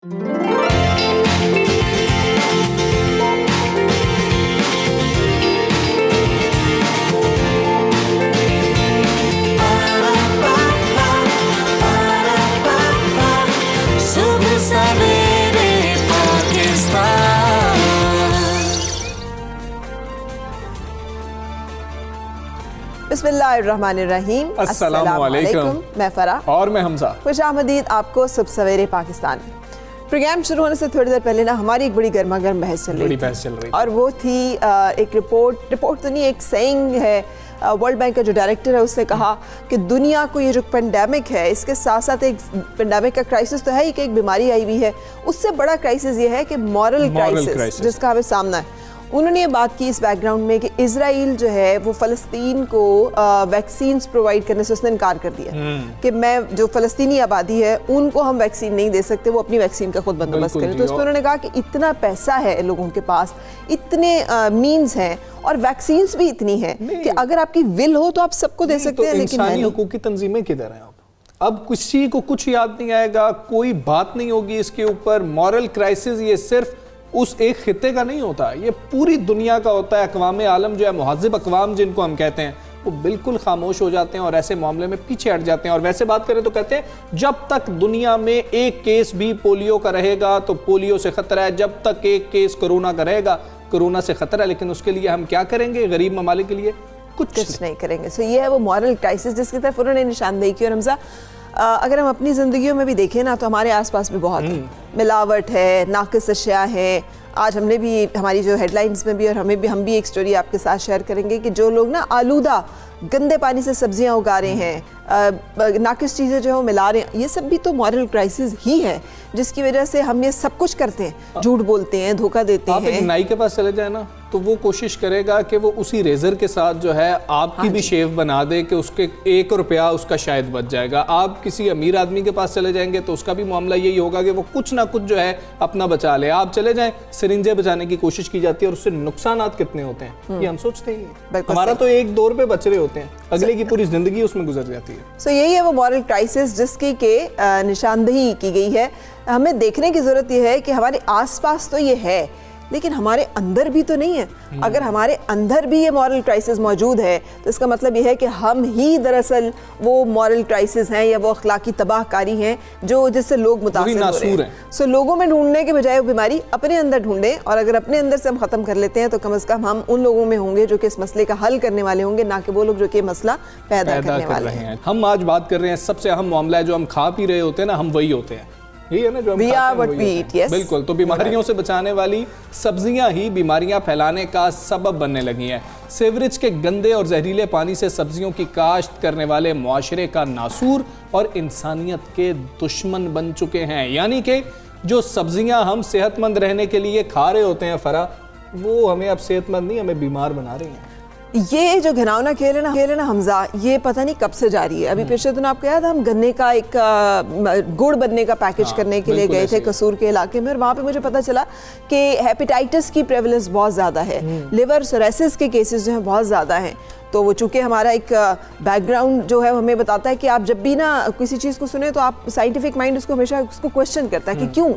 बिस्मिल्लाहिर्रहमानिर्रहीम, अस्सलामु अलैकुम। मैं फरा और मैं हमजा। खुश आमदीद आपको सुबह सवेरे पाकिस्तान। प्रोग्राम शुरू होने से थोड़ी देर पहले ना हमारी एक बड़ी गर्मा गर्म बहस चल रही थी और वो थी एक रिपोर्ट तो नहीं, एक सेइंग है वर्ल्ड बैंक का जो डायरेक्टर है उसने कहा कि दुनिया को ये जो पेंडेमिक है, इसके साथ साथ एक पेंडेमिक का क्राइसिस तो है ही कि एक बीमारी आई हुई है, उससे बड़ा क्राइसिस ये है कि मॉरल क्राइसिस जिसका हमें सामना है। उन्होंने ये बात की इस बैकग्राउंड में कि इजराइल जो है वो फ़लस्तीन को वैक्सीन्स प्रोवाइड करने से उसने इनकार कर दिया कि मैं जो फ़लस्तीनी आबादी है उनको हम वैक्सीन नहीं दे सकते, वो अपनी वैक्सीन का खुद बंदोबस्त करें। तो उस पर उन्होंने कहा कि इतना पैसा है लोगों के पास, इतने मीन्स हैं और वैक्सीन्स भी इतनी हैं कि अगर आपकी विल हो तो आप सबको दे सकते हैं। लेकिन इंसानी हुकूक की तंजीमें किधर हैं? अब किसी को कुछ याद नहीं आएगा, कोई बात नहीं होगी इसके ऊपर। मॉरल क्राइसिस ये सिर्फ उस एक खित्ते का नहीं होता, ये पूरी दुनिया का होता है। अक़वाम आलम जो है, मुहज़्ज़िब अक़वाम जिनको हम कहते हैं, वो बिल्कुल खामोश हो जाते हैं और ऐसे मामले में पीछे हट जाते हैं। और वैसे बात करें तो कहते हैं जब तक दुनिया में एक केस भी पोलियो का रहेगा तो पोलियो से खतरा है, जब तक एक केस कोरोना का रहेगा कोरोना से खतरा है। लेकिन उसके लिए हम क्या करेंगे? गरीब ममालिक के लिए कुछ नहीं करेंगे। सो ये है वो मॉरल क्राइसिस जिसकी तरफ उन्होंने निशानदेही की। और हमजा अगर हम अपनी ज़िंदगियों में भी देखें ना तो हमारे आसपास भी बहुत है, मिलावट है, नाक़िस अशिया है। आज हमने भी हमारी जो हेडलाइंस में भी और हम भी एक स्टोरी आपके साथ शेयर करेंगे कि जो लोग ना आलूदा गंदे पानी से सब्जियां उगा रहे हैं, नाक़िस चीज़ें जो है वो मिला रहे हैं, ये सब भी तो मॉरल क्राइसिस ही है जिसकी वजह से हम ये सब कुछ करते हैं, झूठ बोलते हैं, धोखा देते हैं। आप एक नाई के पास चले जाए ना तो वो कोशिश करेगा कि वो उसी रेजर के साथ जो है आपकी भी शेव बना दे कि उसके 1 रुपया उसका शायद बच जाएगा। आप किसी अमीर आदमी के पास चले जाएंगे तो उसका भी मामला यही होगा कि वो कुछ ना कुछ जो है अपना बचा ले। आप चले जाएं, सिरिंजें बचाने की कोशिश की जाती है और उससे नुकसान कितने होते हैं ये हम सोचते ही हैं। हमारा तो 1-2 रुपए बच रहे होते हैं, अगले की पूरी जिंदगी उसमें गुजर जाती है। सो यही है वो मॉरल क्राइसिस जिसकी के निशानदेही की गई है। हमें देखने की जरूरत यह है कि हमारे आसपास तो ये है लेकिन हमारे अंदर भी तो नहीं है। अगर हमारे अंदर भी ये मॉरल क्राइसिस मौजूद है तो इसका मतलब ये है कि हम ही दरअसल वो मॉरल क्राइसिस हैं या वो अखलाकी तबाहकारी हैं जो जिससे लोग मुतासिर हो रहे हैं। सो लोगों में ढूंढने के बजाय वो बीमारी अपने अंदर ढूंढें और अगर अपने अंदर से हम ख़त्म कर लेते हैं तो कम से कम हम उन लोगों में होंगे जो कि इस मसले का हल करने वाले होंगे, ना कि वो लोग जो कि मसला पैदा करने वाले हैं। हम आज बात कर रहे हैं सबसे अहम मामला है जो हम खा पी रहे होते हैं ना, हम वही होते हैं। यही है ना जो हम yes. बिल्कुल। तो बीमारियों से बचाने वाली सब्जियां ही बीमारियां फैलाने का सबब बनने लगी हैं। सीवरेज के गंदे और जहरीले पानी से सब्जियों की काश्त करने वाले मुआशरे का नासूर और इंसानियत के दुश्मन बन चुके हैं। यानी कि जो सब्जियां हम सेहतमंद रहने के लिए खा रहे होते हैं फरा, वो हमें अब सेहतमंद नहीं, हमें बीमार बना रही हैं। ये जो घिनौना खेल है ना हमजा, ये पता नहीं कब से जारी है। अभी पिछले दिन आपको याद है हम गन्ने का एक गुड़ बनने का पैकेज करने के लिए गए थे कसूर के इलाके में और वहाँ पे मुझे पता चला कि हेपेटाइटिस की प्रेवलेंस बहुत ज़्यादा है, लिवर सोरेसिस के केसेस जो हैं बहुत ज़्यादा हैं। तो वो चूँकि हमारा एक बैकग्राउंड जो है हमें बताता है कि आप जब भी ना किसी चीज़ को सुने तो आप साइंटिफिक माइंड उसको हमेशा उसको क्वेश्चन करता है कि क्यों,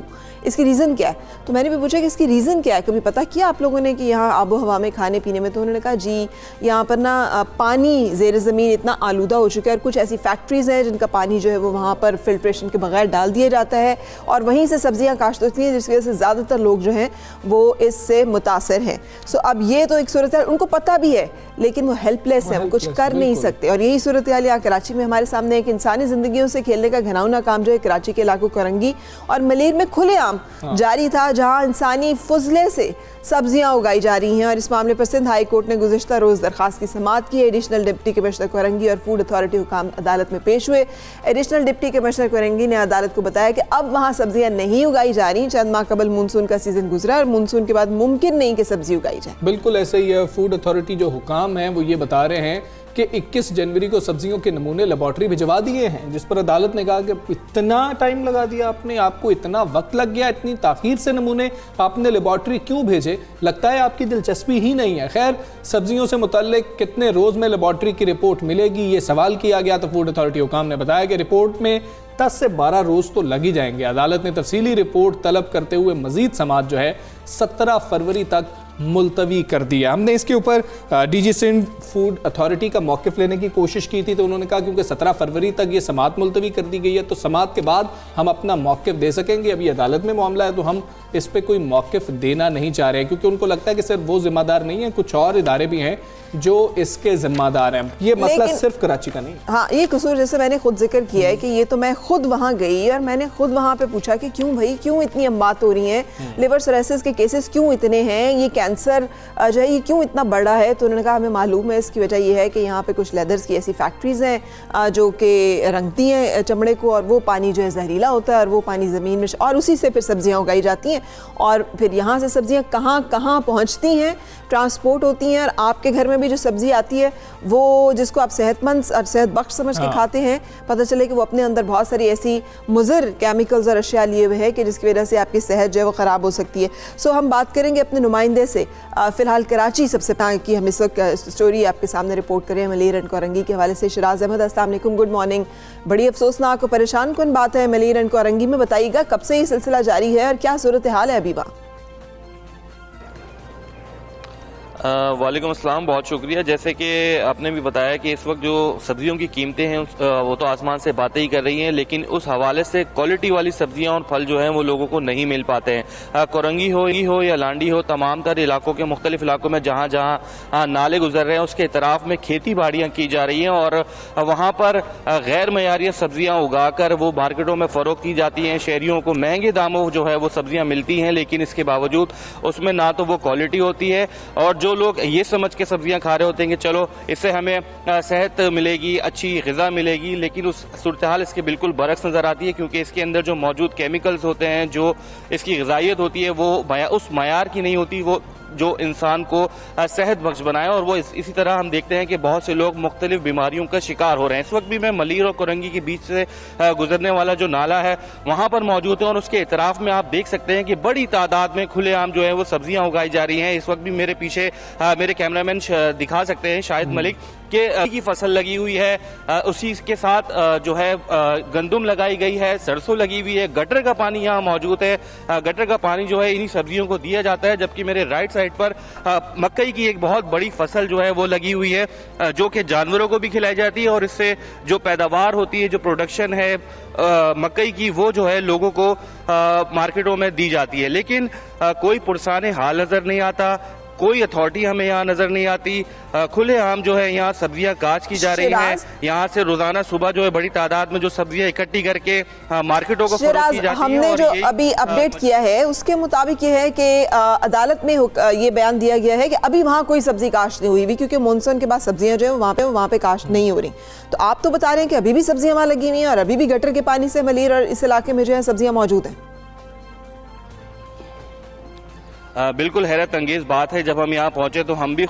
इसकी रीज़न क्या है। तो मैंने भी पूछा कि इसकी रीज़न क्या है, कभी पता किया आप लोगों ने कि यहाँ आबो हवा में खाने पीने में? तो उन्होंने कहा जी यहाँ पर ना पानी ज़ेर ज़मीन इतना आलूदा हो चुका है और कुछ ऐसी फैक्ट्रीज़ हैं जिनका पानी जो है वो वहाँ पर फिल्ट्रेशन के बगैर डाल दिया जाता है और वहीं से सब्जियाँ काश्त होती हैं जिसकी वजह से ज़्यादातर लोग जो हैं वो इससे मुतासर हैं। सो अब ये तो एक सूरत है, उनको पता भी है लेकिन वो हेल्पलेस है, वो कुछ कर नहीं सकते। और यही सूरत हाल यहाँ कराची में हमारे सामने एक इंसानी ज़िंदगियों से खेलने का घिनौना काम जो है कराची के इलाकों करंगी और मलेर में खुलेआम जारी था, जहाँ इंसानी फजले से सब्जियां उगाई जा रही हैं। और इस मामले पर सिंध हाई कोर्ट ने गुज़िश्ता रोज़ दरख्वास्त की समाअत की। एडिशनल डिप्टी कमिश्नर कोरंगी और फूड अथॉरिटी हुकाम अदालत में पेश हुए। एडिशनल डिप्टी कमिश्नर कोरंगी ने अदालत को बताया कि अब वहाँ सब्जियां नहीं उगाई जा रही, चंद माह कबल मानसून का सीज़न गुजरा और मानसून के बाद मुमकिन नहीं कि सब्जी उगाई जाए। बिल्कुल ऐसे ही है। फूड अथॉरिटी जो हुकाम है वो ये बता रहे हैं कि 21 जनवरी को सब्जियों के नमूने लेबॉर्ट्री भिजवा दिए हैं, जिस पर अदालत ने कहा कि इतना टाइम लगा दिया आपने, आपको इतना वक्त लग गया, इतनी ताखीर से नमूने आपने लेबॉर्ट्री क्यों भेजे, लगता है आपकी दिलचस्पी ही नहीं है। खैर, सब्जियों से मुतल्लिक कितने रोज में लेबॉर्ट्री की रिपोर्ट मिलेगी ये सवाल किया गया, तो फूड अथॉरिटी हुकाम ने बताया कि रिपोर्ट में 10 से 12 रोज तो लग ही जाएंगे। अदालत ने तफसीली रिपोर्ट तलब करते हुए मजीद समाअत जो है 17 फरवरी तक मुलतवी कर दिया। हमने इसके ऊपर डीजी सिंध फूड अथॉरिटी का मौक़िफ़ लेने की कोशिश की थी, तो उन्होंने कहा क्योंकि 17 फरवरी तक ये समाअत मुलतवी कर दी गई है तो समाअत के बाद हम अपना मौक़िफ़ दे सकेंगे। अभी अदालत में मामला है तो हम इस पर कोई मौक़िफ़ देना नहीं चाह रहे हैं, क्योंकि उनको लगता है कि सिर्फ वो जिम्मेदार नहीं है, कुछ और इदारे भी हैं जो इसके जिम्मेदार हैं। ये मसला सिर्फ कराची का नहीं। हाँ, ये कसूर जैसे मैंने खुद जिक्र किया है कि ये तो मैं खुद वहाँ गई और मैंने खुद वहाँ पे पूछा कि क्यों भाई, क्यों इतनी अम्मात हो रही हैं, लिवर सिरोसिस के केसेस क्यों इतने हैं, ये कैंसर जो है ये क्यों इतना बड़ा है। तो उन्होंने कहा हमें मालूम है, इसकी वजह ये है कि यहाँ पे कुछ लेदर्स की ऐसी फैक्ट्रीज हैं जो कि रंगती हैं चमड़े को, और वो पानी जो है जहरीला होता है और वो पानी ज़मीन में, और उसी से फिर सब्जियाँ उगाई जाती हैं और फिर यहाँ से सब्जियाँ कहाँ कहाँ पहुँचती हैं, ट्रांसपोर्ट होती हैं, और आपके घर में भी जो सब्जी आती है वो जिसको आप सेहतमंद और सेहत बख्श समझ के खाते हैं, पता चले कि वो अपने अंदर बहुत सारी ऐसी मुज़र केमिकल्स और अशिया लिए हुए हैं कि जिसकी वजह से आपकी सेहत जो है वो ख़राब हो सकती है। सो हम बात करेंगे अपने नुमाइंदे से। फ़िलहाल कराची सबसे पहले की हम इस वक्त स्टोरी आपके सामने रिपोर्ट करें मलिर एंड कोरंगी के हवाले से। शिराज अहमद, अस्सलाम वालेकुम, गुड मॉर्निंग। बड़ी अफसोसनाक और परेशान कुन बात है मलिर एंड कोरंगी में, बताइएगा कब से ये सिलसिला जारी है और क्या सूरत हाल है अभी वहाँ? वालेकुम अस्सलाम, बहुत शुक्रिया। जैसे कि आपने भी बताया कि इस वक्त जो सब्जियों की कीमतें हैं वो तो आसमान से बातें ही कर रही हैं, लेकिन उस हवाले से क्वालिटी वाली सब्जियां और फल जो हैं वो लोगों को नहीं मिल पाते हैं। कोरंगी हो या लांडी हो, तमाम तर इलाकों के मुख्तलिफ इलाकों में जहाँ जहाँ नाले गुजर रहे हैं उसके इतराफ़ में खेती बाड़ियाँ की जा रही हैं और वहाँ पर गैर मयारी सब्जियाँ उगा कर वो मार्केटों में फ़रोख्त की जाती हैं। शहरियों को महंगे दामों जो है वो सब्जियाँ मिलती हैं, लेकिन इसके बावजूद उसमें ना तो वो क्वालिटी होती है, और जो लोग ये समझ के सब्जियां खा रहे होते हैं कि चलो इससे हमें सेहत मिलेगी, अच्छी ग़िज़ा मिलेगी, लेकिन उस सूरत हाल इसके बिल्कुल बरक्स नज़र आती है, क्योंकि इसके अंदर जो मौजूद केमिकल्स होते हैं, जो इसकी ग़िज़ाइयत होती है वो उस मयार की नहीं होती, वो जो इंसान को सेहत बख्श बनाए। और वो इसी तरह हम देखते हैं कि बहुत से लोग मुख्तलिफ बीमारियों का शिकार हो रहे हैं। इस वक्त भी मैं मलिर और कोरंगी के बीच से गुजरने वाला जो नाला है वहाँ पर मौजूद है, और उसके इतराफ़ में आप देख सकते हैं कि बड़ी तादाद में खुलेआम जो है वो सब्जियाँ उगाई जा रही हैं। इस वक्त भी मेरे पीछे मेरे कैमरामैन दिखा सकते हैं शाहिद मलिक की फसल लगी हुई है, उसी के साथ जो है गंदुम लगाई गई है, सरसों लगी हुई है, गटर का पानी यहाँ मौजूद है। गटर का पानी जो है इन्हीं सब्जियों को दिया जाता है, जबकि मेरे राइट साइड पर मकई की एक बहुत बड़ी फसल जो है वो लगी हुई है, जो कि जानवरों को भी खिलाई जाती है, और इससे जो पैदावार होती है, जो प्रोडक्शन है मकई की, वो जो है लोगों को मार्केटों में दी जाती है। लेकिन कोई पुरसाने हाल नजर नहीं आता, कोई अथॉरिटी हमें यहाँ नजर नहीं आती। खुलेआम जो है यहाँ सब्जियाँ काश की जा रही हैं। यहाँ से रोजाना सुबह जो है बड़ी तादाद में जो सब्जियाँ इकट्ठी करके मार्केटों को फरोख्त की जाती हैं। हमने जो अभी अपडेट किया है उसके मुताबिक ये है कि अदालत में ये बयान दिया गया है कि अभी वहाँ कोई सब्जी काश्त नहीं हुई हुई, क्योंकि मानसून के बाद सब्जियाँ जो है वहाँ पे काश्त नहीं हो रही। तो आप तो बता रहे हैं कि अभी भी सब्जियाँ वहाँ लगी हुई हैं और अभी भी गटर के पानी से मलिर और इस इलाके में जो है सब्जियाँ मौजूद हैं। बिल्कुल हैरत अंगेज़ बात है। जब हम यहाँ पहुँचे तो हमें भी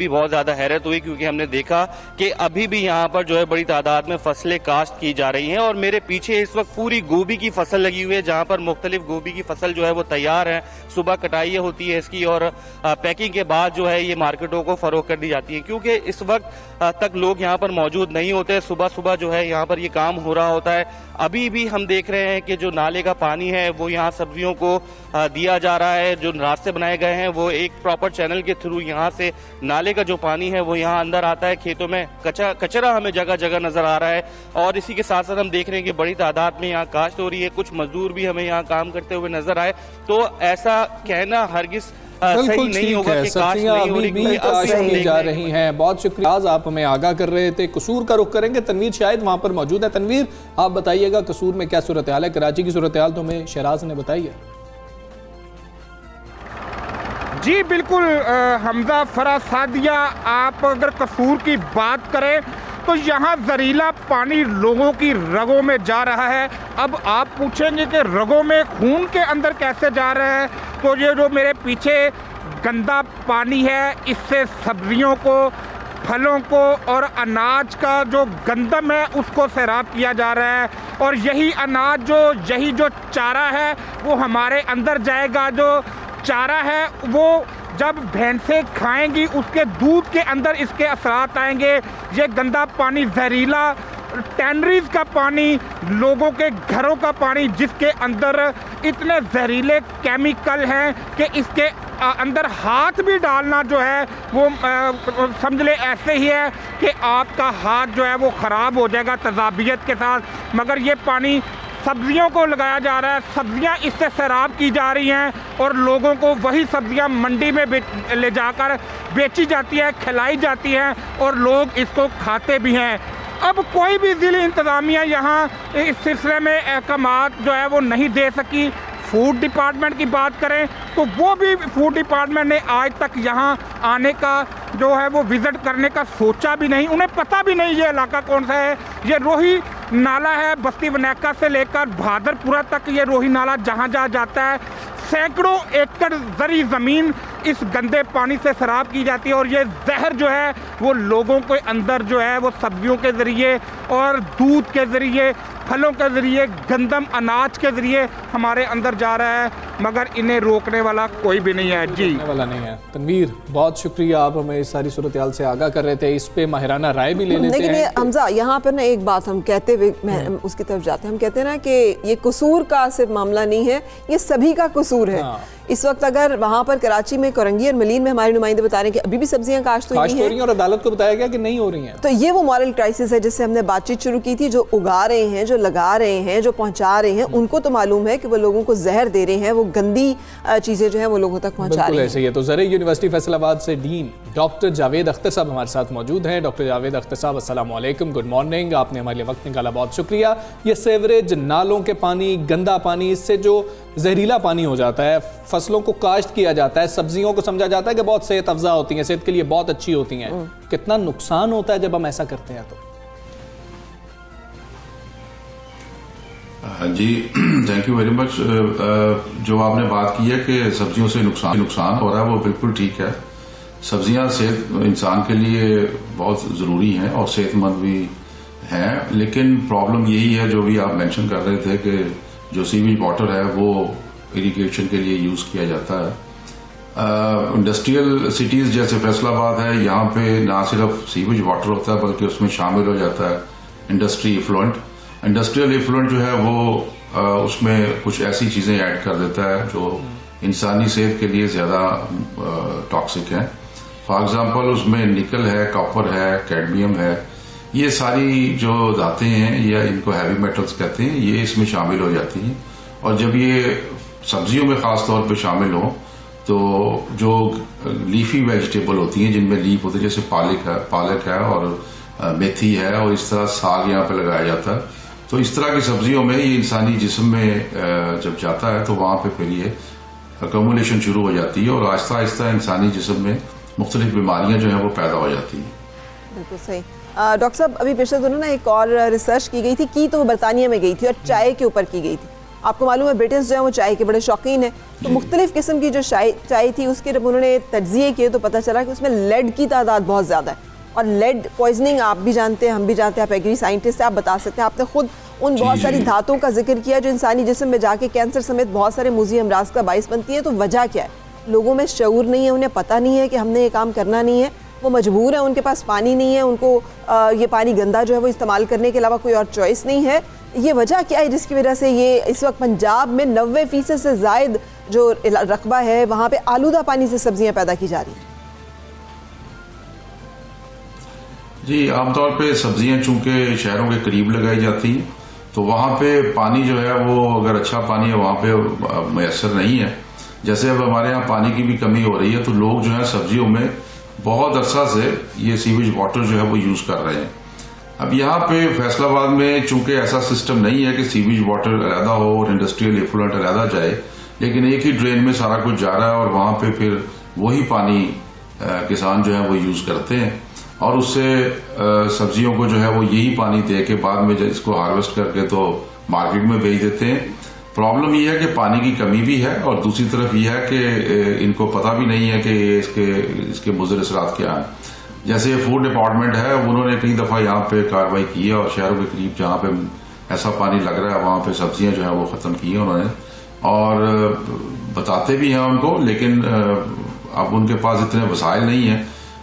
बहुत ज़्यादा हैरत हुई, क्योंकि हमने देखा कि अभी भी यहाँ पर जो है बड़ी तादाद में फसलें काश्त की जा रही हैं, और मेरे पीछे इस वक्त पूरी गोभी की फसल लगी हुई है, जहाँ पर मुख्तलिफ गोभी की फसल जो है वो तैयार है। सुबह कटाई होती है इसकी और पैकिंग के बाद जो है ये मार्केटों को फरोख्त कर दी जाती है। क्योंकि इस वक्त तक लोग यहाँ पर मौजूद नहीं होते, सुबह सुबह जो है यहाँ पर ये काम हो रहा होता है। अभी भी हम देख रहे हैं कि जो नाले का पानी है वो यहाँ सब्जियों को दिया जा रहा है। जो रास्ते बनाए गए हैं वो एक प्रॉपर चैनल के थ्रू यहाँ से नाले का जो पानी है वो यहाँ अंदर आता है। खेतों में कचरा हमें जगह जगह नजर आ रहा है, और इसी के साथ साथ हम देख रहे हैं कि बड़ी तादाद में यहाँ काश्त हो रही है। कुछ मजदूर भी हमें यहाँ काम करते हुए नजर आए। तो ऐसा कहना हरगिज बिल्कुल ठीक है, सब्जियां अभी भी काश्त की जा रही हैं। बहुत शुक्रिया, आज आप हमें आगाह कर रहे थे। कसूर का रुख करेंगे, तनवीर शायद वहाँ पर मौजूद है। तनवीर, आप बताइएगा कसूर में क्या सूरत हाल है? कराची की सूरत हाल तो हमें शहराज ने बताई है। जी बिल्कुल हमजा फरा सादिया, आप अगर कसूर की बात करें तो यहाँ जहरीला पानी लोगों की रगों में जा रहा है। अब आप पूछेंगे कि रगों में खून के अंदर कैसे जा रहा है, तो ये जो मेरे पीछे गंदा पानी है इससे सब्जियों को फलों को और अनाज का जो गंदम है उसको सैराब किया जा रहा है। और यही अनाज यही जो चारा है वो हमारे अंदर जाएगा। जो चारा है वो जब भैंसें खाएंगी उसके दूध के अंदर इसके असरात आएंगे। ये गंदा पानी, जहरीला टैनरीज का पानी, लोगों के घरों का पानी जिसके अंदर इतने जहरीले केमिकल हैं कि इसके अंदर हाथ भी डालना जो है वो समझ ले ऐसे ही है कि आपका हाथ जो है वो ख़राब हो जाएगा तजाबियत के साथ। मगर ये पानी सब्जियों को लगाया जा रहा है, सब्जियां इससे सैराब की जा रही हैं और लोगों को वही सब्जियां मंडी में ले जाकर बेची जाती है, खिलाई जाती हैं और लोग इसको खाते भी हैं। अब कोई भी ज़िला इंतज़ामिया यहाँ इस सिलसिले में अहकामात जो है वो नहीं दे सकी। फूड डिपार्टमेंट की बात करें तो वो भी फूड डिपार्टमेंट ने आज तक यहाँ आने का जो है वो विज़िट करने का सोचा भी नहीं। उन्हें पता भी नहीं ये इलाका कौन सा है। ये रोही नाला है, बस्ती वनैका से लेकर भादरपुरा तक ये रोही नाला जहाँ जहाँ जाता है सैकड़ों एकड़ जरी ज़मीन इस गंदे पानी से सैराब की जाती है। और ये जहर जो है वो लोगों के अंदर जो है वो सब्जियों के ज़रिए और दूध के ज़रिए, फलों के ज़रिए, गंदम अनाज के ज़रिए हमारे अंदर जा रहा है। मगर इन्हें रोकने वाला कोई भी नहीं है। जी रोकने वाला नहीं है। तनवीर, बहुत शुक्रिया, आप हमें इस सारी सूरत हाल से आगाह कर रहे थे। इस पे माहिराना राय भी ले लेते हैं। लेकिन ये हमजा यहाँ पर ना एक बात हम कहते हुए उसकी तरफ जाते हैं, हम कहते हैं ना कि ये कसूर का सिर्फ मामला नहीं है, ये सभी का कसूर है। इस वक्त अगर वहाँ पर कराची में, कोरंगी और मलीन में हमारे नुमाइंदे बता रहे हैं कि अभी भी सब्जियां काश्त हो रही हैं और अदालत को बताया गया कि नहीं हो रही हैं। तो ये वो मॉरल क्राइसिस है जिससे हमने बातचीत शुरू की थी। जो उगा रहे हैं, जो लगा रहे हैं, जो पहुंचा रहे हैं, उनको तो मालूम है कि वो लोगों को जहर दे रहे हैं, वो गंदी चीजें जो है वो लोगों तक पहुंचा रहे हैं। ऐसे ही है। तो ज़रूरी यूनिवर्सिटी फैसलाबाद से डीन डॉक्टर जावेद अख्तर साहब हमारे साथ मौजूद हैं। डॉक्टर जावेद अख्तर साहब, अस्सलाम वालेकुम, गुड मॉर्निंग। आपने हमारे लिए वक्त निकाला, बहुत शुक्रिया। ये सेवरेज, नालों के पानी, गंदा पानी, इससे जो जहरीला पानी हो जाता है, फसलों को काश्त किया जाता है, सब्जियों को समझा जाता है कि बहुत सेहत अफजा होती हैं, सेहत के लिए बहुत अच्छी होती हैं, कितना नुकसान होता है जब हम ऐसा करते हैं? तो जी, थैंक यू वेरी मच। जो आपने बात की है कि सब्जियों से नुकसान हो रहा है, वो बिल्कुल ठीक है। सब्जियां सेहत इंसान के लिए बहुत ज़रूरी हैं और सेहतमंद भी हैं, लेकिन प्रॉब्लम यही है जो भी आप मेंशन कर रहे थे कि जो सीवेज वाटर है वो इरिगेशन के लिए यूज़ किया जाता है। इंडस्ट्रियल सिटीज़ जैसे फैसलाबाद है, यहाँ पे ना सिर्फ सीवेज वाटर होता है बल्कि उसमें शामिल हो जाता है इंडस्ट्री इफ्लुएंट। इंडस्ट्रियल इफ्लुएंट जो है वो उसमें कुछ ऐसी चीज़ें ऐड कर देता है जो इंसानी सेहत के लिए ज़्यादा टॉक्सिक है। फॉर एग्जांपल उसमें निकल है, कॉपर है, कैडमियम है, ये सारी जो धातें हैं या इनको हैवी मेटल्स कहते हैं, ये इसमें शामिल हो जाती हैं। और जब ये सब्जियों में खास तौर पे शामिल हो तो जो लीफी वेजिटेबल होती हैं जिनमें लीफ होती है, जैसे पालक है और मेथी है और इस तरह साग यहाँ पे लगाया जाता है, तो इस तरह की सब्जियों में ये इंसानी जिस्म में जब जाता है तो वहां पे फिर ये अकोमुलेशन शुरू हो जाती है और आहिस्ता आहिस्ता इंसानी जिस्म में मुख्तलिफ बीमारियां जो है वो पैदा हो जाती हैं। बिल्कुल सही। डॉक्टर साहब, अभी पिछले दिनों ना एक और रिसर्च की गई थी, तो वो बरतानिया में गई थी और चाय के ऊपर की गई थी। आपको मालूम है ब्रिटिश जो है वो चाय के बड़े शौकीन है, तो मुख्तलिफ किस्म की जो चाय थी उसके जब उन्होंने तज्जिए किए तो पता चला कि उसमें लेड की तादाद बहुत ज़्यादा है। और लेड पॉइजनिंग आप भी जानते हैं, हम भी जानते हैं, आप एग्री साइंटिस्ट हैं, आप बता सकते हैं। आपने खुद उन बहुत सारी धातुओं का जिक्र किया जो इंसानी जिस्म में जाके कैंसर समेत बहुत सारे मुज़ी अमराज का बाइस बनती है। तो वजह क्या है? लोगों में शऊर नहीं है, उन्हें पता नहीं है कि हमने ये काम करना नहीं है, वो मजबूर है, उनके पास पानी नहीं है, उनको ये पानी गंदा जो है वो इस्तेमाल करने के अलावा कोई और चॉइस नहीं है। ये वजह क्या है जिसकी वजह से ये इस वक्त पंजाब में 90% से ज़ायद जो रकबा है वहाँ पे आलूदा पानी से सब्जियाँ पैदा की जा रही हैं? जी, आमतौर पे सब्जियां चूंकि शहरों के करीब लगाई जाती हैं तो वहाँ पे पानी जो है वो अगर अच्छा पानी है वहाँ पे मैसर नहीं है। जैसे अब हमारे यहाँ पानी की भी कमी हो रही है तो लोग जो है सब्जियों में बहुत अरसा से ये सीवेज वाटर जो है वो यूज कर रहे हैं। अब यहाँ पे फैसलाबाद में चूंकि ऐसा सिस्टम नहीं है कि सीवेज वाटर अलहदा हो और इंडस्ट्रियल इफ्लुएंट अलहदा जाए, लेकिन एक ही ड्रेन में सारा कुछ जा रहा है और वहां पे फिर वही पानी किसान जो है वो यूज करते हैं और उससे सब्जियों को जो है वो यही पानी दे के बाद में इसको हार्वेस्ट करके तो मार्केट में बेच देते हैं। प्रॉब्लम ये है कि पानी की कमी भी है और दूसरी तरफ यह है कि इनको पता भी नहीं है कि इसके मुज़र असरात क्या है। जैसे फूड डिपार्टमेंट है, उन्होंने कई दफा यहाँ पे कार्रवाई की है और शहरों के करीब जहाँ पे ऐसा पानी लग रहा है वहां पे सब्जियां जो है वो खत्म की है उन्होंने, और बताते भी हैं उनको, लेकिन अब उनके पास इतने वसाइल नहीं है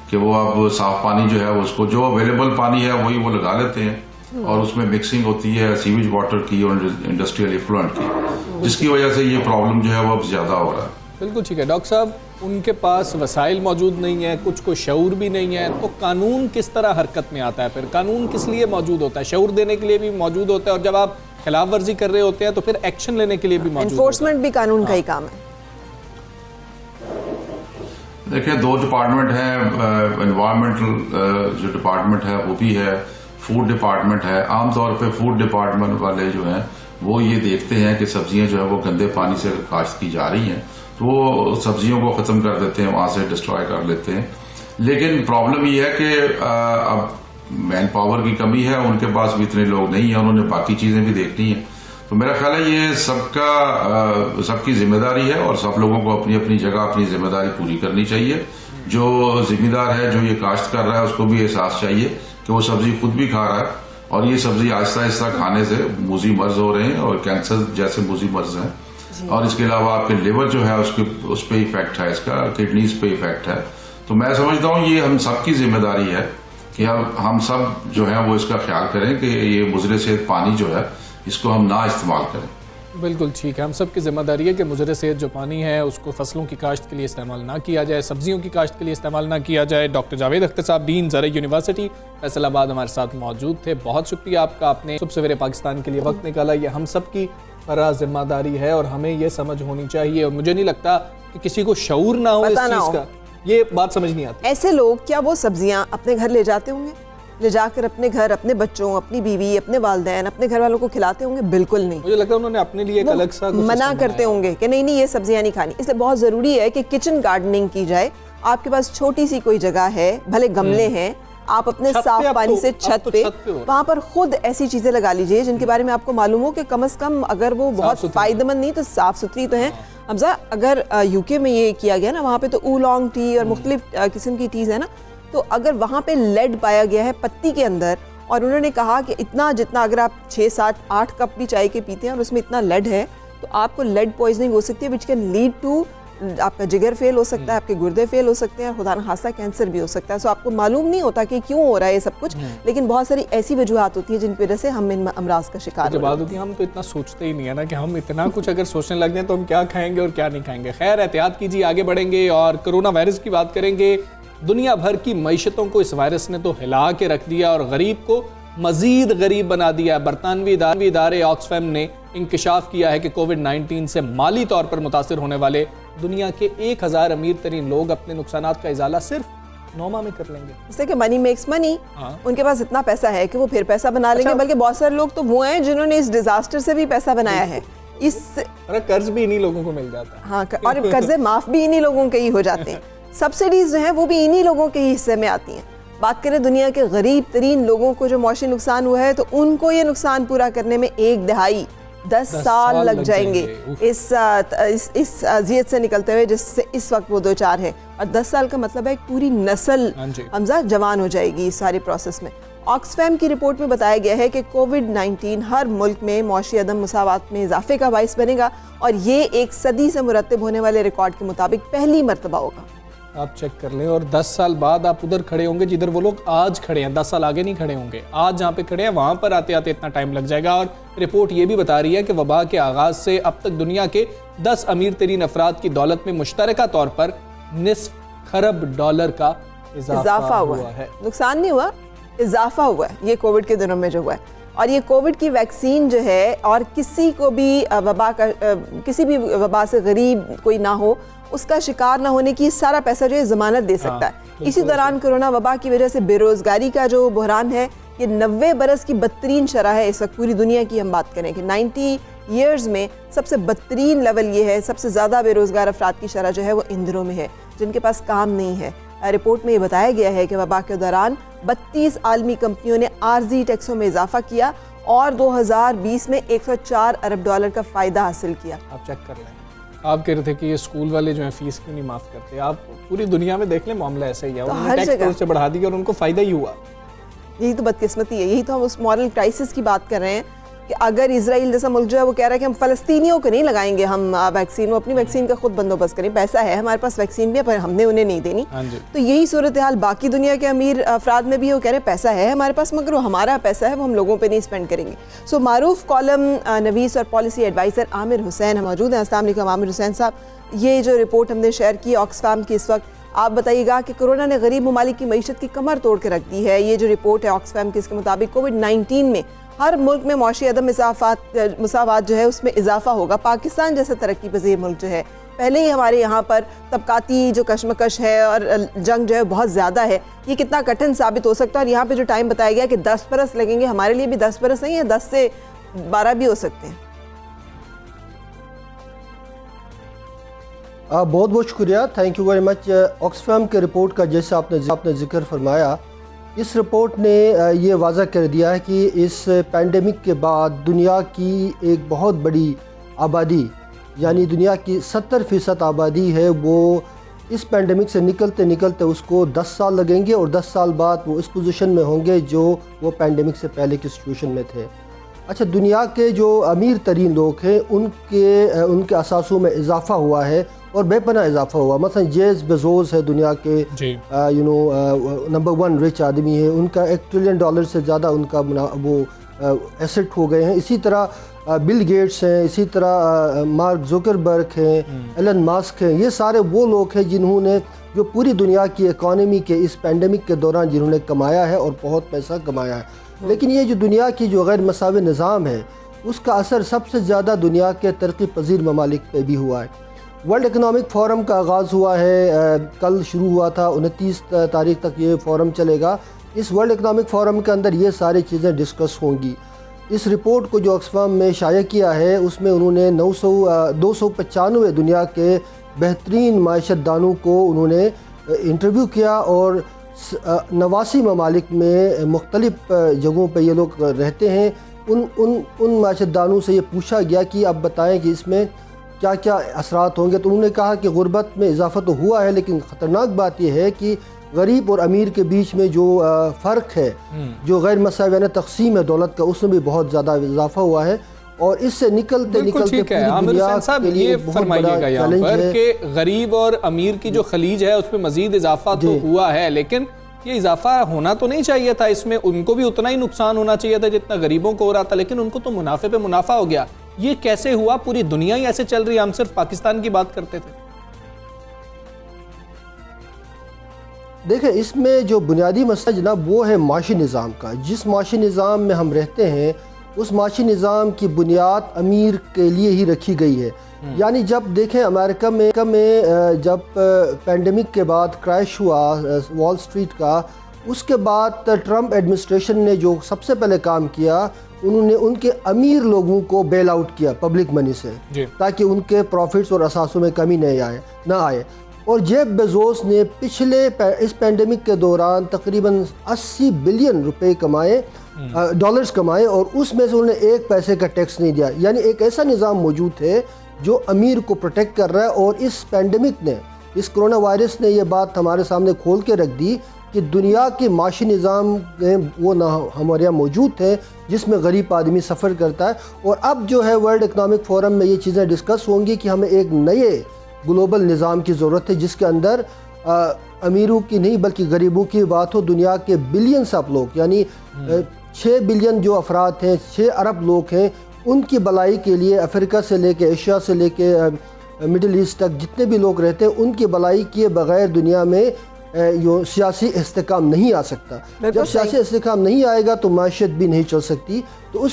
कि वो अब साफ पानी जो है उसको, जो अवेलेबल पानी है वही वो लगा लेते हैं और उसमें मिक्सिंग होती है सीवेज वाटर की और इंडस्ट्रियल इफ्लुएंट की, जिसकी वजह से ये प्रॉब्लम जो है वो अब ज्यादा हो रहा है। बिल्कुल ठीक है डॉक्टर साहब, उनके पास वसाइल मौजूद नहीं है, कुछ को शऊर भी नहीं है, तो कानून किस तरह हरकत में आता है? फिर कानून किस लिए मौजूद होता है? शऊर देने के लिए भी मौजूद होता है, और जब आप खिलाफ वर्जी कर रहे होते हैं तो फिर एक्शन लेने के लिए भी मौजूद होता है। एनफोर्समेंट भी कानून का ही काम है। देखिए, दो डिपार्टमेंट है, एनवायरमेंटल जो डिपार्टमेंट है वो भी है, फूड डिपार्टमेंट है। आमतौर पे फूड डिपार्टमेंट वाले जो हैं वो ये देखते हैं कि सब्जियां जो है वो गंदे पानी से काश्त की जा रही हैं, तो वो सब्जियों को खत्म कर देते हैं, वहां से डिस्ट्रॉय कर लेते हैं। लेकिन प्रॉब्लम ये है कि अब मैन पावर की कमी है, उनके पास भी इतने लोग नहीं है, उन्होंने बाकी चीजें भी देखनी है। तो मेरा ख्याल है ये सबकी जिम्मेदारी है और सब लोगों को अपनी अपनी जगह अपनी जिम्मेदारी पूरी करनी चाहिए। जो जिम्मेदार है, जो ये काश्त कर रहा है, उसको भी एहसास चाहिए कि वो सब्जी खुद भी खा रहा है और ये सब्जी आहिस्ता आहिस्ता खाने से मूजी मर्ज हो रहे हैं और कैंसर जैसे मूजी मर्ज हैं, और इसके अलावा आपके लिवर जो है उस पर इफेक्ट है, इसका किडनीज पे इफेक्ट है। तो मैं समझता हूँ ये हम सबकी जिम्मेदारी है कि हम सब जो है वो इसका ख्याल करें कि ये मुज़र सेहत पानी जो है इसको हम ना इस्तेमाल करें। बिल्कुल ठीक है, हम सब की जिम्मेदारी है कि मुज़र सेहत जो पानी है उसको फसलों की काश्त के लिए इस्तेमाल ना किया जाए, सब्जियों की काश्त के लिए इस्तेमाल ना किया जाए। डॉक्टर जावेद अख्तर साहब, डीन ज़रा यूनिवर्सिटी फैसलाबाद, हमारे साथ मौजूद थे। बहुत शुक्रिया आपका, आपने सुबह सवेरे पाकिस्तान के लिए वक्त निकाला। ये हम सब की फर्ज जिम्मेदारी है और हमें ये समझ होनी चाहिए, और मुझे नहीं लगता कि किसी को शऊर ना हो इस चीज़ का, ये बात समझ नहीं आती। ऐसे लोग क्या वो सब्जियां अपने घर ले जाते होंगे, ले जाकर अपने घर अपने बच्चों, अपनी बीवी, अपने वालिदैन, अपने घर वालों को खिलाते होंगे? बिल्कुल नहीं। मुझे लगता है उन्होंने अपने लिए एक अलग सा मना करते होंगे कि नहीं ये सब्जियां नहीं खानी। इसलिए बहुत जरूरी है कि किचन गार्डनिंग की जाए। आपके पास छोटी सी कोई जगह है, भले गमले हैं, आप अपने साफ पानी से छत पे वहां पर खुद ऐसी चीजें लगा लीजिए जिनके बारे में आपको मालूम हो कि कम से कम अगर वो बहुत फायदेमंद नहीं तो साफ सुथरी तो है। हमजा, अगर यूके में ये किया गया ना, वहाँ पे तो ऊलॉन्ग टी और मुख्तलिफ किस्म की टीज है ना, तो अगर वहाँ पे लेड पाया गया है पत्ती के अंदर, और उन्होंने कहा कि इतना जितना अगर आप 6, 7, 8 कप भी चाय के पीते हैं और उसमें इतना लेड है तो आपको लेड पॉइजनिंग हो सकती है, विच कैन लीड टू आपका जिगर फेल हो सकता है, आपके गुर्दे फेल हो सकते हैं, खुदा न खास्ता कैंसर भी हो सकता है। सो आपको मालूम नहीं होता कि क्यों हो रहा है ये सब कुछ, लेकिन बहुत सारी ऐसी वजूहत होती है जिनकी वजह से हम इन अमराज का शिकार बात होती है। हम तो इतना सोचते ही नहीं है ना कि हम इतना कुछ अगर सोचने लग जाए तो हम क्या खाएंगे और क्या नहीं खाएंगे। खैर, एहतियात कीजिए, आगे बढ़ेंगे और कोरोना वायरस की बात करेंगे। दुनिया भर की मईशतों को इस वायरस ने तो हिला के रख दिया और गरीब को मजीद गरीब बना दिया। बरतानवी इदारे ऑक्सफैम ने इंकशाफ किया है कि कोविड-19 से माली तौर पर मुतासिर होने वाले दुनिया के 1000 अमीर तरीन लोग अपने नुकसानात का इजाला सिर्फ 9 माह में कर लेंगे। जैसे कि मनी मेक्स मनी, उनके पास इतना पैसा है कि वो फिर पैसा बना लेंगे। बल्कि बहुत सारे लोग तो वो हैं जिन्होंने इस डिजास्टर से भी पैसा बनाया है। इस कर्ज भी इन्हीं लोगों को मिल जाता है। हाँ, और कर्जे माफ भी इन्हीं लोगों के ही हो जाते हैं। सब्सिडीज जो हैं वो भी इन्हीं लोगों के ही हिस्से में आती हैं। बात करें दुनिया के गरीब तरीन लोगों को जो मौशी नुकसान हुआ है, तो उनको ये नुकसान पूरा करने में 1 दहाई 10 साल लग जाएंगे इस अजियत से निकलते हुए जिससे इस वक्त वो 2-4 है। और 10 साल का मतलब है पूरी नस्ल हमजा जवान हो जाएगी इस सारे प्रोसेस में। ऑक्सफैम की रिपोर्ट में बताया गया है कि कोविड-19 हर मुल्क में मौशी अदम मुसावात में इजाफे का बाइस बनेगा और ये 1 सदी से मुरतब होने वाले रिकॉर्ड के मुताबिक पहली मरतबा होगा। आप चेक कर लें, और 10 साल बाद आप उधर खड़े होंगे जिधर वो लोग आज खड़े हैं। 10 साल आगे नहीं खड़े होंगे, आज जहाँ पे खड़े हैं वहाँ पर आते आते इतना टाइम लग जाएगा। और रिपोर्ट ये भी बता रही है कि वबा के आगाज से अब तक दुनिया के 10 अमीर तरीन अफराद की दौलत में मुश्तरका तौर पर $9 खरब का इजाफा हुआ है। नुकसान नहीं हुआ, इजाफा हुआ है ये कोविड के दिनों में जो हुआ है। और ये कोविड की वैक्सीन जो है, और किसी को भी किसी भी वबा से गरीब कोई ना हो, उसका शिकार ना होने की सारा पैसा जो है जमानत दे सकता है। इसी दौरान कोरोना वबा की वजह से बेरोजगारी का जो बहरान है, ये 90 बरस की बदतरीन शरह है इस वक्त पूरी दुनिया की। हम बात करें कि 90 ईयर्स में सबसे बदतरीन लेवल ये है, सबसे ज़्यादा बेरोजगार अफराद की शरह जो है वो इन दिनों में है जिनके पास काम नहीं है। रिपोर्ट में ये बताया गया है कि वबा के दौरान 32 आलमी कंपनियों ने आर्जी टैक्सों में इजाफा किया और 2020 में $104 अरब का फ़ायदा हासिल किया। आप चेक कर लें, आप कह रहे थे कि ये स्कूल वाले जो हैं फीस क्यों नहीं माफ़ करते। आप पूरी दुनिया में देख लें मामला ऐसा ही है, तो उन्होंने हर टैक्स जगह थोड़े से बढ़ा दिया और उनको फ़ायदा ही हुआ। यही तो बदकिस्मती है, यही तो हम उस मॉरल क्राइसिस की बात कर रहे हैं कि अगर इजराइल जैसा मुल्क जो है वो कह रहा है कि हम फ़लस्तीनियों को नहीं लगाएंगे हम वैक्सीन, वो अपनी वैक्सीन का खुद बंदोबस्त करें, पैसा है हमारे पास वैक्सीन भी है पर हमने उन्हें नहीं देनी। हाँ जी। तो यही सूरत हाल बाकी दुनिया के अमीर अफराद में भी है, वो कह रहे हैं पैसा है हमारे पास मगर वो हमारा पैसा है वो हम लोगों पे नहीं स्पेंड करेंगे। सो मारूफ कॉलम नवीस और पॉलिसी एडवाइज़र आमिर हुसैन मौजूद हैं। अस्सलाम वालेकुम आमिर हुसैन साहब, ये जो रिपोर्ट हमने शेयर की ऑक्सफैम की, इस वक्त आप बताइएगा कि कोरोना ने गरीब ममालिक की मईशत की कमर तोड़ के रख दी है। ये जो रिपोर्ट है ऑक्सफैम की, इसके मुताबिक कोविड-19 में हर मुल्क में मौशी अदम मुसावात जो है उसमें इजाफा होगा। पाकिस्तान जैसा तरक्की पजीर मुल्क जो है, पहले ही हमारे यहाँ पर तबकाती जो कशमकश है और जंग जो है बहुत ज़्यादा है, ये कितना कठिन साबित हो सकता है। और यहाँ पे जो टाइम बताया गया कि 10 बरस लगेंगे, हमारे लिए भी 10 बरस नहीं है, 10 से 12 भी हो सकते हैं। बहुत बहुत शुक्रिया, thank you very much. Oxfam के रिपोर्ट का जैसे आपने जिक्र फरमाया, इस रिपोर्ट ने ये वाज़ा कर दिया है कि इस पैंडेमिक के बाद दुनिया की एक बहुत बड़ी आबादी, यानी दुनिया की 70% आबादी है, वो इस पैंडेमिक से निकलते निकलते उसको 10 साल लगेंगे और 10 साल बाद वो इस पोजीशन में होंगे जो वो पैंडेमिक से पहले की सिचुएशन में थे। अच्छा, दुनिया के जो अमीर तरीन लोग हैं उनके असासों में इजाफा हुआ है और बेपनाह इजाफा हुआ। मसलन जेफ बेजोस है दुनिया के नंबर 1 रिच आदमी है, उनका $1 ट्रिलियन से ज़्यादा उनका वो एसेट हो गए हैं। इसी तरह बिल गेट्स हैं, इसी तरह मार्क जुकरबर्ग हैं, एलन मस्क हैं। ये सारे वो लोग हैं जिन्होंने जो पूरी दुनिया की इकॉनमी के इस पैंडेमिक के दौरान जिन्होंने कमाया है और बहुत पैसा कमाया है। लेकिन ये जो दुनिया की जो गैर मसावी निज़ाम है उसका असर सबसे ज़्यादा दुनिया के तरक्की पजीर ममालिक पे भी हुआ है। वर्ल्ड इकनॉमिक फ़ोरम का आगाज़ हुआ है, कल शुरू हुआ था, 29 तारीख तक ये फ़ोरम चलेगा। इस वर्ल्ड इकनॉमिक फ़ोरम के अंदर ये सारी चीज़ें डिस्कस होंगी। इस रिपोर्ट को जो ऑक्सफैम में शाया किया है उसमें उन्होंने 295 दुनिया के बेहतरीन माइशतदानों को उन्होंने इंटरव्यू किया और 89 ममालिक में मुख्तलिफ जगहों पर ये लोग रहते हैं। उन माइशतदानों से ये पूछा गया कि आप बताएं कि इसमें क्या क्या असरात होंगे। तो उन्होंने कहा कि गुर्बत में इजाफा तो हुआ है, लेकिन ख़तरनाक बात यह है कि गरीब और अमीर के बीच में जो फ़र्क है, जो गैर मसावियाना तकसीम है दौलत का, उसमें भी बहुत ज़्यादा इजाफा हुआ है। और इससे निकलते निकलते ये फरमाइएगा यहाँ पर कि गरीब और अमीर की जो खलीज है उसमें मजीद इजाफा तो हुआ है, लेकिन ये इजाफा होना तो नहीं चाहिए था। इसमें उनको भी उतना ही नुकसान होना चाहिए था जितना गरीबों को हो रहा था, लेकिन उनको तो मुनाफे पे मुनाफा हो गया। ये कैसे हुआ? पूरी दुनिया ही ऐसे चल रही है, हम सिर्फ पाकिस्तान की बात करते थे। देखें, इसमें जो बुनियादी मसला जनाब वो है माशी निज़ाम का। जिस माशी निज़ाम में हम रहते हैं उस माशी निज़ाम की बुनियाद अमीर के लिए ही रखी गई है। यानी जब देखें अमेरिका में जब पैंडेमिक के बाद क्रैश हुआ वॉल स्ट्रीट का, उसके बाद ट्रंप एडमिनिस्ट्रेशन ने जो सबसे पहले काम किया, उन्होंने उनके अमीर लोगों को बेल आउट किया पब्लिक मनी से, ताकि उनके प्रॉफिट्स और असासों में कमी ना आए। और जेफ बेजोस ने इस पैंडेमिक के दौरान तकरीबन 80 बिलियन रुपए कमाए, डॉलर्स कमाए, और उसमें से उन्होंने 1 पैसे का टैक्स नहीं दिया। यानी एक ऐसा निज़ाम मौजूद है जो अमीर को प्रोटेक्ट कर रहा है। और इस पैंडेमिक ने, इस कोरोना वायरस ने ये बात हमारे सामने खोल के रख दी कि दुनिया के माशी निज़ाम वो ना हमारे यहाँ मौजूद है जिसमें गरीब आदमी सफ़र करता है। और अब जो है वर्ल्ड इकनॉमिक फ़ोरम में ये चीज़ें डिस्कस होंगी कि हमें एक नए ग्लोबल निज़ाम की ज़रूरत है जिसके अंदर अमीरों की नहीं बल्कि गरीबों की बात हो। दुनिया के बिलियंस ऑफ लोग, यानी 6 बिलियन जो अफराद हैं, 6 अरब लोग हैं, उनकी भलाई के लिए अफ्रीका से लेके एशिया से लेके मिडिल ईस्ट तक जितने भी लोग रहते हैं उनकी भलाई किए बगैर दुनिया में सियासी इस्तेकाम नहीं आ सकता। जब सियासी इस्तेकाम नहीं आएगा तो माशियत भी नहीं चल सकती। तो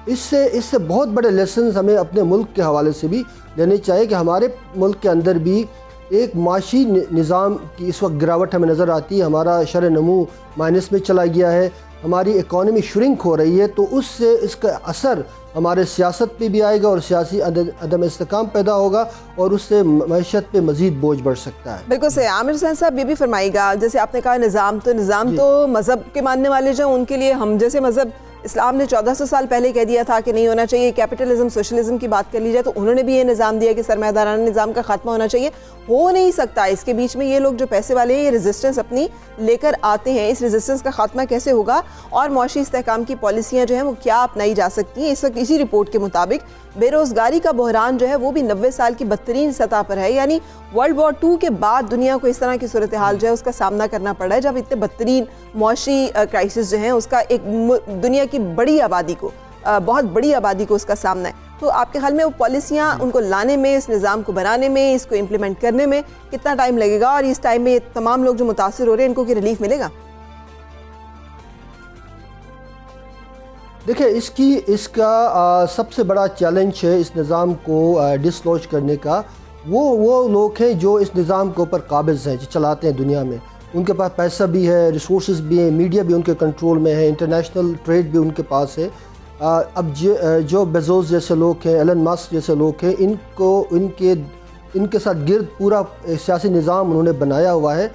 इससे बहुत बड़े लेसन हमें अपने मुल्क के हवाले से भी लेने चाहिए कि हमारे मुल्क के अंदर भी एक माशी निज़ाम की इस वक्त गिरावट हमें नज़र आती है। हमारा शरह नमू माइनस में चला गया है, हमारी इकॉनमी श्रिंक हो रही है। तो उससे इसका असर हमारे सियासत पे भी आएगा और सियासी अदम इस्तेकाम पैदा होगा और उससे मईशत पे मजीद बोझ बढ़ सकता है। बिल्कुल सही। आमिर हुसैन साहब ये भी फरमाइएगा, जैसे आपने कहा निज़ाम तो मज़हब के मानने वाले जो उनके लिए हम जैसे मज़हब इस्लाम ने 1400 साल पहले कह दिया था कि नहीं होना चाहिए। कैपिटलिज्म सोशलिज्म की बात कर ली जाए तो उन्होंने भी ये निज़ाम दिया कि सरमायादाराना निज़ाम का खात्मा होना चाहिए। हो नहीं सकता। इसके बीच में ये लोग जो पैसे वाले हैं ये रेजिस्टेंस अपनी लेकर आते हैं। इस रेजिस्टेंस का खात्मा कैसे होगा और मौशी इस्तेहकाम की पॉलिसियाँ जो हैं वो क्या अपनाई जा सकती हैं। इस वक्त इसी रिपोर्ट के मुताबिक बेरोज़गारी का बहरान जो है वो भी 90 साल की बदतरीन सतह पर है। यानी वर्ल्ड वॉर 2 के बाद दुनिया को इस तरह की सूरत हाल जो है उसका सामना करना पड़ा है, जब इतने बदतरीन मौशी क्राइसिस जो हैं उसका एक दुनिया की बड़ी आबादी को, बहुत बड़ी आबादी को उसका सामना है। तो आपके ख्याल में वो पॉलिसियाँ उनको लाने में, इस निज़ाम को बनाने में, इसको इम्प्लीमेंट करने में कितना टाइम लगेगा और इस टाइम में तमाम लोग जो मुतासिर हो रहे हैं इनको क्या रिलीफ मिलेगा? देखिए, इसका सबसे बड़ा चैलेंज है इस निज़ाम को डिसलॉज करने का वो लोग हैं जो इस निज़ाम के ऊपर काबिज़ हैं, जो चलाते हैं दुनिया में। उनके पास पैसा भी है, रिसोर्सेज भी हैं, मीडिया भी उनके कंट्रोल में है, इंटरनेशनल ट्रेड भी उनके पास है। अब जो बेजोस जैसे लोग हैं, एलन मस्क जैसे लोग हैं, इनके साथ गिर्द पूरा सियासी निज़ाम उन्होंने बनाया हुआ है।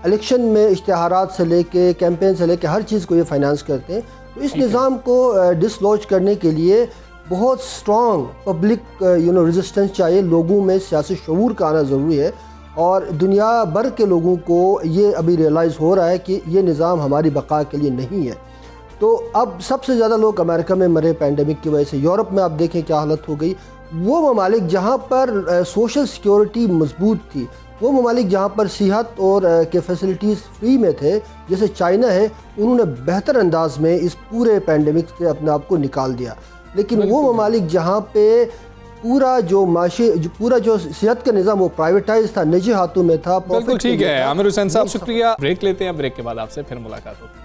इलेक्शन में इश्तिहारात से लेके, कैंपेन से लेके हर चीज़ को ये फाइनेंस करते हैं। तो इस निज़ाम को डिसलॉज करने के लिए बहुत स्ट्रॉन्ग पब्लिक रेजिस्टेंस चाहिए। लोगों में सियासी शऊर का आना ज़रूरी है और दुनिया भर के लोगों को ये अभी रियलाइज़ हो रहा है कि ये निज़ाम हमारी बका के लिए नहीं है। तो अब सबसे ज़्यादा लोग अमेरिका में मरे पैंडेमिक की वजह से। यूरोप में आप देखें क्या हालत हो गई। वो ममालिक जहाँ पर सोशल सिक्योरिटी मजबूत थी, वो ममालिक जहाँ पर सेहत और के फैसिलिटीज़ फ्री में थे, जैसे चाइना है, उन्होंने बेहतर अंदाज में इस पूरे पैंडेमिक से अपने आप को निकाल दिया। लेकिन वो ममालिक जहाँ पे पूरा जो सेहत का निज़ाम वो प्राइवेटाइज था, निजी हाथों में था। बिल्कुल ठीक है आमिर हुसैन साहब, शुक्रिया। ब्रेक लेते हैं, ब्रेक के बाद आपसे फिर मुलाकात होगी।